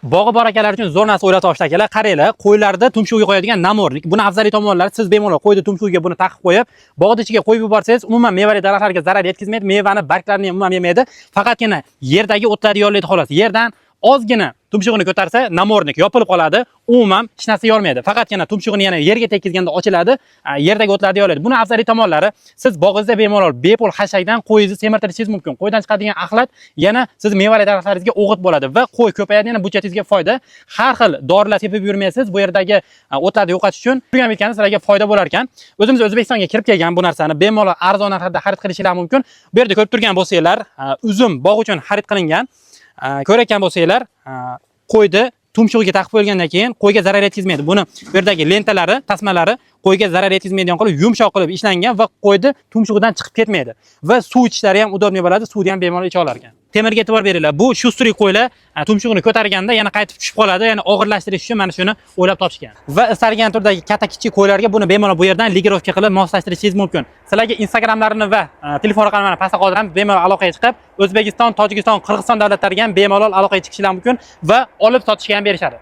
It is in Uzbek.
Bog'i bor akalar uchun zo'r narsa o'ylab topishdi akalar. Qaranglar, qo'ylarda tumshug'iga qo'yadigan namornik. Buni afzaliy tomonlari siz bemalol qo'yni tumshug'iga buni taqib qo'yib, bog'ning ichiga qo'yib yuborsangiz, umuman mevali daraxtlarga zarar yetkazmaydi, mevani barglarini ham umuman yemaydi. Faqatgina yerdagi o'tlarni yollaydi xolos. Yerdan ozgina tumshug'ini ko'tarsa, namornik yopilib qoladi. Umuman hech narsa yormaydi. Faqatgina tumshug'ini yana yerga tekkizganda ochiladi, yerdagi o'tlarni yollaydi. Buni afzaliy tomonlari siz bog'ingizda bemalol bepul hashakdan qo'yingizni semirtirishingiz mumkin. Qo'ydan chiqadigan axlat yana siz mevali daraxtlaringizga o'g'it bo'ladi va qo'y ko'payadi, yana budjetingizga foyda. Har xil dorilar tepib yurmaysiz. Bu yerdagi o'tlarni yo'qotish uchun turgan bitgani sizlarga foyda bo'lar ekan. O'zimiz O'zbekistonga kirib kelgan bu narsani bemalol arzon narxda xarid qilishingiz mumkin. Bu yerda ko'rib turgan bo'lsanglar, uzum bog' uchun xarid qilingan. Ko'rayotgan bo'lsanglar, qo'yni tumshug'iga taqib qo'yilgandan keyin qo'yga zarar yetkazmaydi. Buni bu yerdagi lentalari, tasmalari qo'yga zarar yetkazmaydigan qilib yumshoq qilib ishlangan va qo'yni tumshug'idan chiqib ketmaydi. Va suv ichishlari ham udobniy bo'ladi, suvni ham bemalol icha olar ekan. Temirga e'tibor beringlar. Bu shustri qo'ylar tumshug'ini ko'targanda yana qaytib tushib qoladi, yana og'irlashtirish uchun mana shuni o'ylab topishgan. Va istalgan turdagi katta kichik qo'ylarga buni bemalol bu yerdan ligirovka qilib moslashtirishingiz mumkin. Sizlarga Instagramlarini va telefon raqamlarini pastda qoldiramiz. Bemalol aloqaga chiqib, O'zbekiston, Tojikiston, Qirg'iziston davlatlariga ham bemalol aloqaga chiqishingiz mumkin va olib sotishga ham berishadi.